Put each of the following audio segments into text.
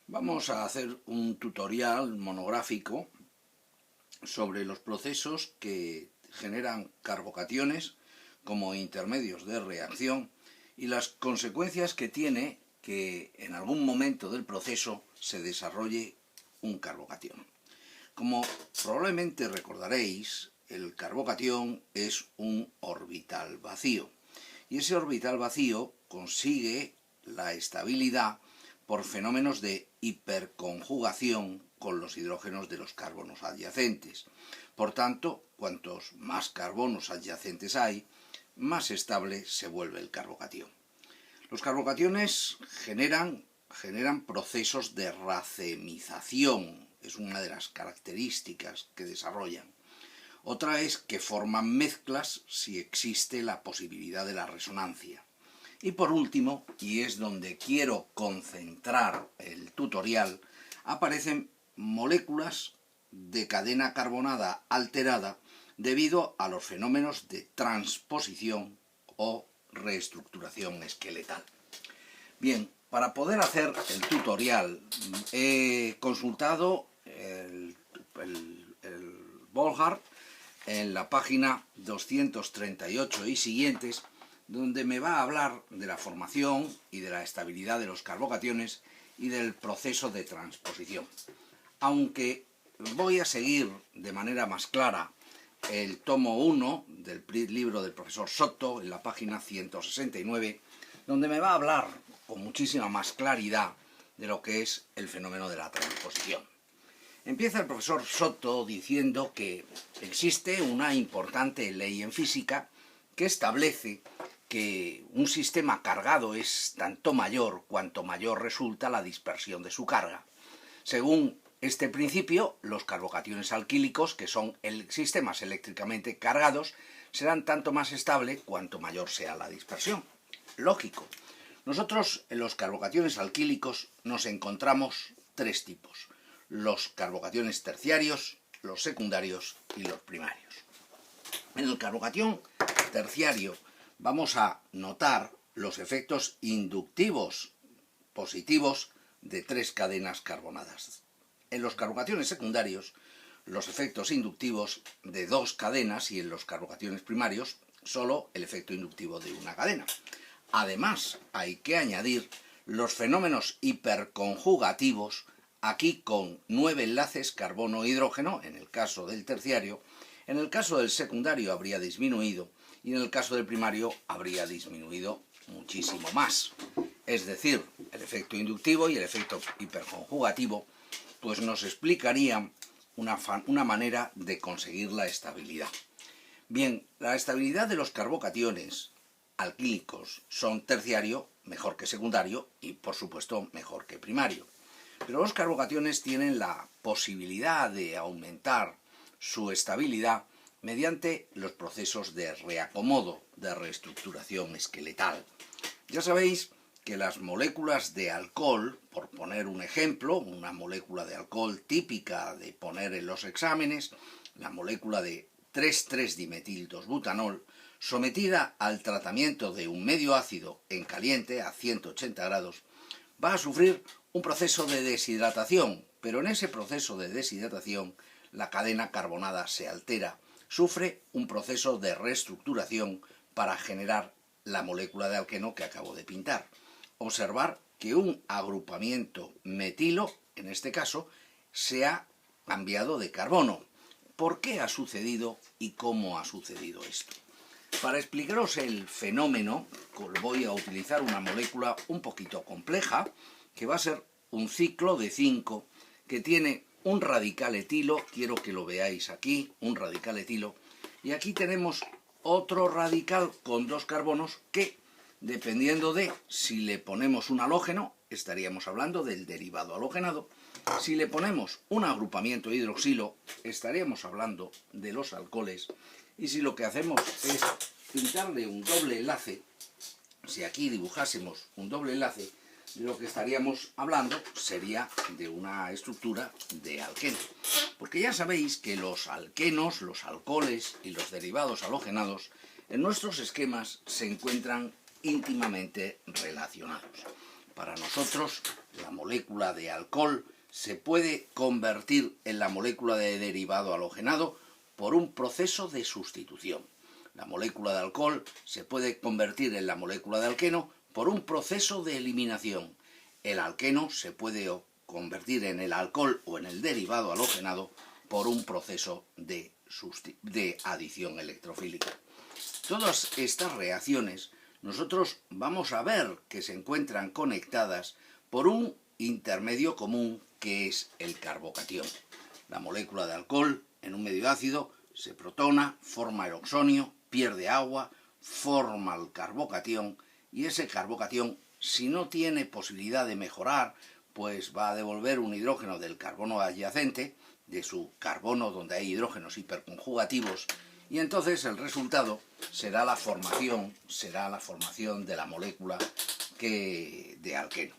Vamos a hacer un tutorial monográfico sobre los procesos que generan carbocationes como intermedios de reacción y las consecuencias que tiene que en algún momento del proceso se desarrolle un carbocatión. Como probablemente recordaréis, el carbocatión es un orbital vacío y ese orbital vacío consigue la estabilidad por fenómenos de hiperconjugación con los hidrógenos de los carbonos adyacentes. Por tanto, cuantos más carbonos adyacentes hay, más estable se vuelve el carbocatión. Los carbocationes generan procesos de racemización, es una de las características que desarrollan. Otra es que forman mezclas si existe la posibilidad de la resonancia. Y por último, y es donde quiero concentrar el tutorial, aparecen moléculas de cadena carbonada alterada debido a los fenómenos de transposición o reestructuración esqueletal. Bien, para poder hacer el tutorial he consultado el Volhard en la página 238 y siguientes, donde me va a hablar de la formación y de la estabilidad de los carbocationes y del proceso de transposición. Aunque voy a seguir de manera más clara el tomo 1 del libro del profesor Soto en la página 169, donde me va a hablar con muchísima más claridad de lo que es el fenómeno de la transposición. Empieza el profesor Soto diciendo que existe una importante ley en física que establece que un sistema cargado es tanto mayor cuanto mayor resulta la dispersión de su carga. Según este principio, los carbocationes alquílicos, que son sistemas eléctricamente cargados, serán tanto más estables cuanto mayor sea la dispersión. Lógico. Nosotros en los carbocationes alquílicos nos encontramos tres tipos: los carbocationes terciarios, los secundarios y los primarios. En el carbocatión terciario vamos a notar los efectos inductivos positivos de tres cadenas carbonadas. En los carbocationes secundarios, los efectos inductivos de dos cadenas, y en los carbocationes primarios, solo el efecto inductivo de una cadena. Además, hay que añadir los fenómenos hiperconjugativos, aquí con 9 enlaces carbono-hidrógeno, en el caso del terciario. En el caso del secundario habría disminuido, y en el caso del primario habría disminuido muchísimo más. Es decir, el efecto inductivo y el efecto hiperconjugativo pues nos explicarían una manera de conseguir la estabilidad. Bien, la estabilidad de los carbocationes alquílicos son terciario mejor que secundario y por supuesto mejor que primario. Pero los carbocationes tienen la posibilidad de aumentar su estabilidad mediante los procesos de reacomodo, de reestructuración esqueletal. Ya sabéis que las moléculas de alcohol, por poner un ejemplo, una molécula de alcohol típica de poner en los exámenes, la molécula de 3,3-dimetil-2-butanol, sometida al tratamiento de un medio ácido en caliente a 180 grados, va a sufrir un proceso de deshidratación, pero en ese proceso de deshidratación la cadena carbonada se altera, sufre un proceso de reestructuración para generar la molécula de alqueno que acabo de pintar. Observar que un agrupamiento metilo, en este caso, se ha cambiado de carbono. ¿Por qué ha sucedido y cómo ha sucedido esto? Para explicaros el fenómeno, voy a utilizar una molécula un poquito compleja, que va a ser un ciclo de 5, que tiene un radical etilo, quiero que lo veáis aquí, un radical etilo, y aquí tenemos otro radical con dos carbonos que, dependiendo de si le ponemos un halógeno, estaríamos hablando del derivado halogenado. Si le ponemos un agrupamiento hidroxilo, estaríamos hablando de los alcoholes. Y si lo que hacemos es pintarle un doble enlace, si aquí dibujásemos un doble enlace, de lo que estaríamos hablando sería de una estructura de alqueno. Porque ya sabéis que los alquenos, los alcoholes y los derivados halogenados en nuestros esquemas se encuentran íntimamente relacionados. Para nosotros, la molécula de alcohol se puede convertir en la molécula de derivado halogenado por un proceso de sustitución. La molécula de alcohol se puede convertir en la molécula de alqueno por un proceso de eliminación. El alqueno se puede convertir en el alcohol o en el derivado halogenado por un proceso de adición electrofílica. Todas estas reacciones nosotros vamos a ver que se encuentran conectadas por un intermedio común que es el carbocatión. La molécula de alcohol en un medio ácido se protona, forma el oxonio, pierde agua, forma el carbocatión y ese carbocatión, si no tiene posibilidad de mejorar, pues va a devolver un hidrógeno del carbono adyacente, de su carbono donde hay hidrógenos hiperconjugativos, y entonces el resultado será la formación de la molécula de alqueno.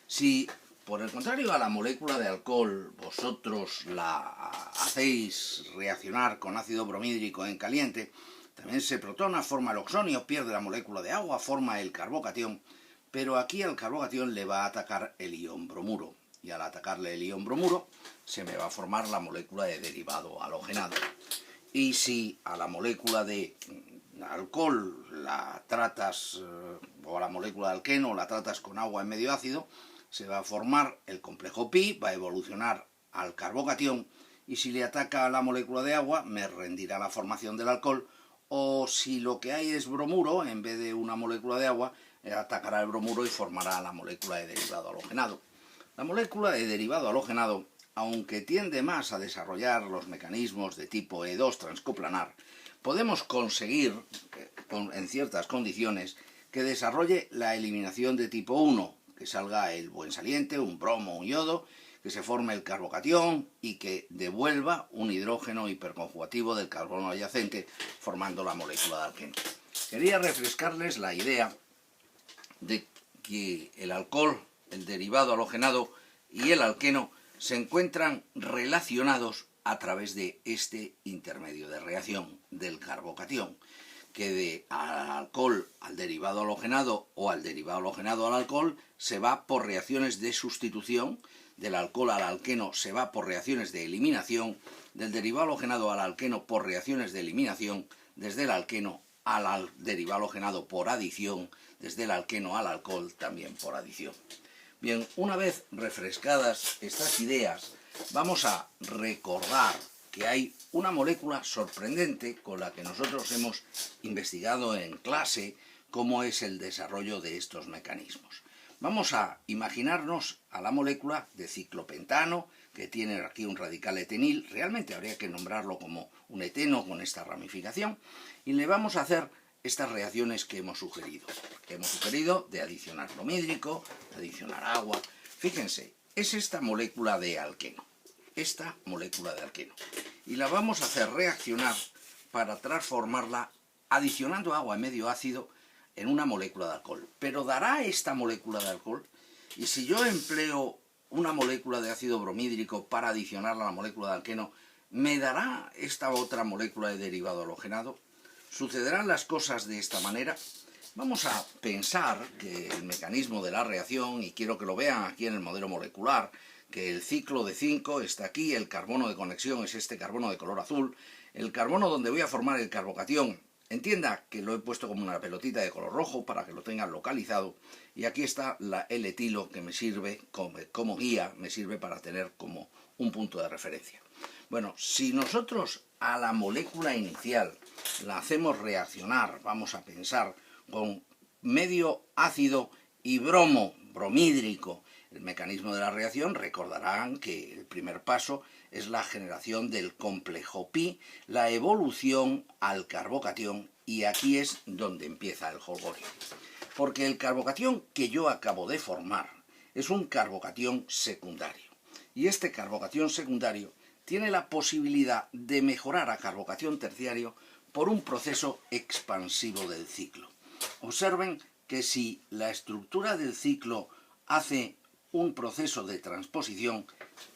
Si por el contrario a la molécula de alcohol vosotros la hacéis reaccionar con ácido bromídrico en caliente, también se protona, forma el oxonio, pierde la molécula de agua, forma el carbocatión, pero aquí al carbocatión le va a atacar el ion bromuro, y al atacarle el ion bromuro se me va a formar la molécula de derivado halogenado. Y si a la molécula de alcohol la tratas, o a la molécula de alqueno la tratas con agua en medio ácido, se va a formar el complejo pi, va a evolucionar al carbocatión, y si le ataca a la molécula de agua me rendirá la formación del alcohol, o si lo que hay es bromuro, en vez de una molécula de agua, atacará el bromuro y formará la molécula de derivado halogenado. La molécula de derivado halogenado, aunque tiende más a desarrollar los mecanismos de tipo E2 transcoplanar, podemos conseguir, en ciertas condiciones, que desarrolle la eliminación de tipo 1, que salga el buen saliente, un bromo, un yodo, que se forme el carbocatión y que devuelva un hidrógeno hiperconjugativo del carbono adyacente, formando la molécula de alqueno. Quería refrescarles la idea de que el alcohol, el derivado halogenado y el alqueno se encuentran relacionados a través de este intermedio de reacción del carbocatión, que al alcohol al derivado halogenado o al derivado halogenado al alcohol se va por reacciones de sustitución, del alcohol al alqueno se va por reacciones de eliminación, del derivado halogenado al alqueno por reacciones de eliminación, desde el alqueno al derivado halogenado por adición, desde el alqueno al alcohol también por adición. Bien, una vez refrescadas estas ideas, vamos a recordar que hay una molécula sorprendente con la que nosotros hemos investigado en clase cómo es el desarrollo de estos mecanismos. Vamos a imaginarnos a la molécula de ciclopentano, que tiene aquí un radical etenil, realmente habría que nombrarlo como un eteno con esta ramificación, y le vamos a hacer estas reacciones que hemos sugerido. De adicionar bromídrico, de adicionar agua. Fíjense, es esta molécula de alqueno. Y la vamos a hacer reaccionar para transformarla adicionando agua en medio ácido en una molécula de alcohol. Pero ¿dará esta molécula de alcohol? Y si yo empleo una molécula de ácido bromídrico para adicionarla a la molécula de alqueno, ¿me dará esta otra molécula de derivado halogenado? ¿Sucederán las cosas de esta manera? Vamos a pensar que el mecanismo de la reacción, y quiero que lo vean aquí en el modelo molecular, que el ciclo de 5 está aquí, el carbono de conexión es este carbono de color azul, el carbono donde voy a formar el carbocatión, entienda que lo he puesto como una pelotita de color rojo para que lo tengan localizado, y aquí está el etilo que me sirve como guía, me sirve para tener como un punto de referencia. Bueno, si nosotros a la molécula inicial la hacemos reaccionar, vamos a pensar, con medio ácido y bromídrico, el mecanismo de la reacción, recordarán que el primer paso es la generación del complejo pi, la evolución al carbocatión, y aquí es donde empieza el jolgorio. Porque el carbocatión que yo acabo de formar es un carbocatión secundario. Y este carbocatión secundario tiene la posibilidad de mejorar a carbocatión terciario por un proceso expansivo del ciclo. Observen que si la estructura del ciclo hace un proceso de transposición,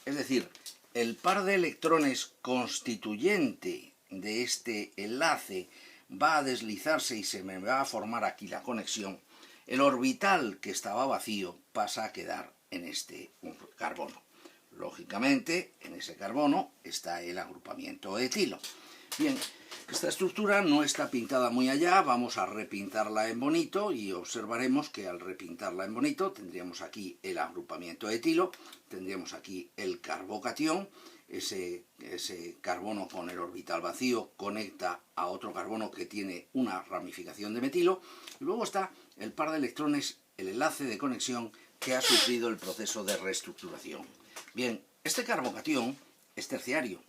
es decir, el par de electrones constituyente de este enlace va a deslizarse y se me va a formar aquí la conexión, el orbital que estaba vacío pasa a quedar en este carbono. Lógicamente, en ese carbono está el agrupamiento etilo. Bien, esta estructura no está pintada muy allá, vamos a repintarla en bonito y observaremos que al repintarla en bonito tendríamos aquí el agrupamiento etilo, tendríamos aquí el carbocatión, ese carbono con el orbital vacío conecta a otro carbono que tiene una ramificación de metilo, y luego está el par de electrones, el enlace de conexión que ha sufrido el proceso de reestructuración. Bien, este carbocatión es terciario.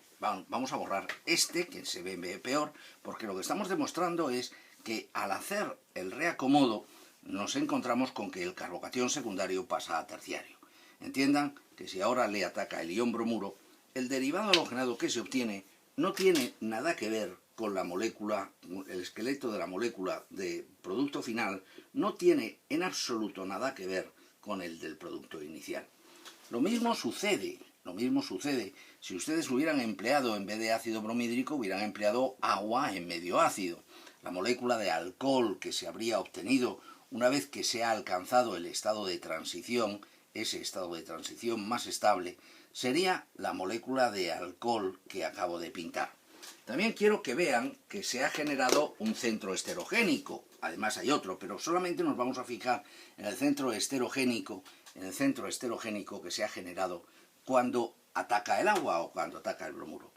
Vamos a borrar este, que se ve peor, porque lo que estamos demostrando es que al hacer el reacomodo nos encontramos con que el carbocatión secundario pasa a terciario. Entiendan que si ahora le ataca el ion bromuro, el derivado halogenado que se obtiene no tiene nada que ver con la molécula, el esqueleto de la molécula de producto final no tiene en absoluto nada que ver con el del producto inicial. Lo mismo sucede si ustedes hubieran empleado, en vez de ácido bromhídrico, hubieran empleado agua en medio ácido. La molécula de alcohol que se habría obtenido una vez que se ha alcanzado el estado de transición, ese estado de transición más estable, sería la molécula de alcohol que acabo de pintar. También quiero que vean que se ha generado un centro esterogénico. Además hay otro, pero solamente nos vamos a fijar en el centro esterogénico, que se ha generado cuando ataca el agua o cuando ataca el bromuro.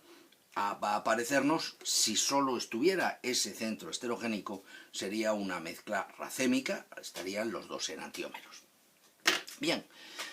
Va a aparecernos, si solo estuviera ese centro esterogénico, sería una mezcla racémica, estarían los dos enantiómeros. Bien,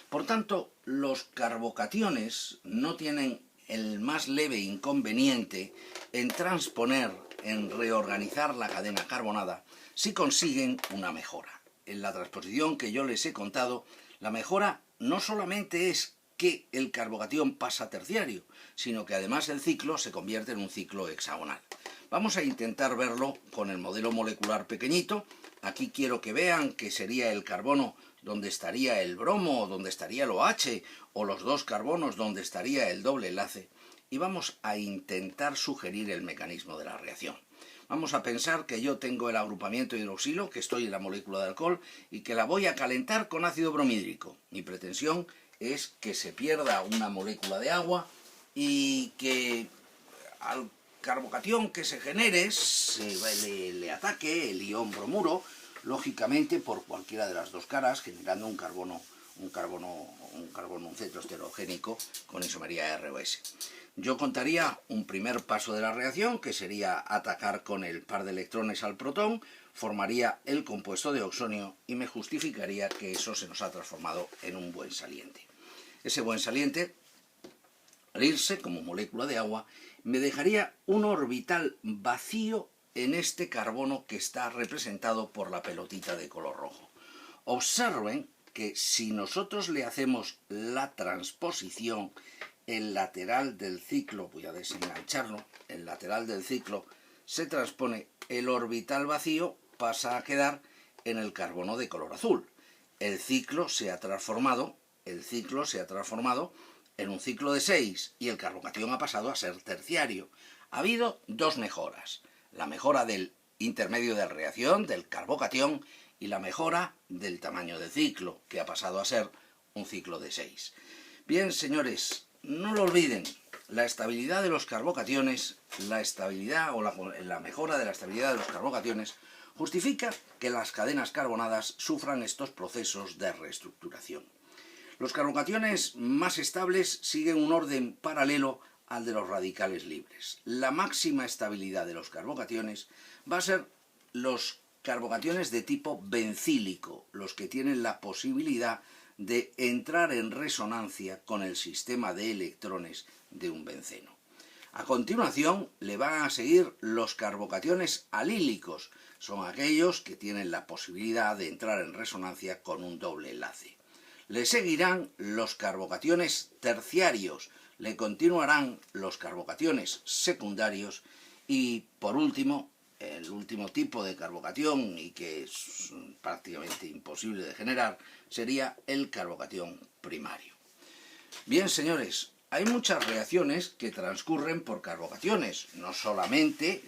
por tanto, los carbocationes no tienen el más leve inconveniente en transponer, en reorganizar la cadena carbonada, si consiguen una mejora. En la transposición que yo les he contado, la mejora no solamente es que el carbocatión pasa a terciario, sino que además el ciclo se convierte en un ciclo hexagonal. Vamos a intentar verlo con el modelo molecular pequeñito. Aquí quiero que vean que sería el carbono donde estaría el bromo, donde estaría el OH, o los dos carbonos donde estaría el doble enlace, y vamos a intentar sugerir el mecanismo de la reacción. Vamos a pensar que yo tengo el agrupamiento hidroxilo, que estoy en la molécula de alcohol, y que la voy a calentar con ácido bromhídrico. Mi pretensión es que se pierda una molécula de agua y que al carbocatión que se genere le ataque el ion bromuro, lógicamente por cualquiera de las dos caras, generando un centro esterogénico con isomería ROS. Yo contaría un primer paso de la reacción, que sería atacar con el par de electrones al protón, formaría el compuesto de oxonio y me justificaría que eso se nos ha transformado en un buen saliente. Ese buen saliente, al irse como molécula de agua, me dejaría un orbital vacío en este carbono que está representado por la pelotita de color rojo. Observen que si nosotros le hacemos la transposición, el lateral del ciclo, voy a desengancharlo, el lateral del ciclo se transpone, el orbital vacío pasa a quedar en el carbono de color azul. El ciclo se ha transformado en un ciclo de 6 y el carbocatión ha pasado a ser terciario. Ha habido dos mejoras: la mejora del intermedio de reacción, del carbocatión, y la mejora del tamaño del ciclo, que ha pasado a ser un ciclo de 6. Bien, señores, no lo olviden, la estabilidad de los carbocationes, la mejora de la estabilidad de los carbocationes justifica que las cadenas carbonadas sufran estos procesos de reestructuración. Los carbocationes más estables siguen un orden paralelo al de los radicales libres. La máxima estabilidad de los carbocationes va a ser los carbocationes de tipo bencílico, los que tienen la posibilidad de entrar en resonancia con el sistema de electrones de un benceno. A continuación le van a seguir los carbocationes alílicos, son aquellos que tienen la posibilidad de entrar en resonancia con un doble enlace. Le seguirán los carbocationes terciarios, le continuarán los carbocationes secundarios y, por último, el último tipo de carbocatión, y que es prácticamente imposible de generar, sería el carbocatión primario. Bien, señores, hay muchas reacciones que transcurren por carbocationes, no solamente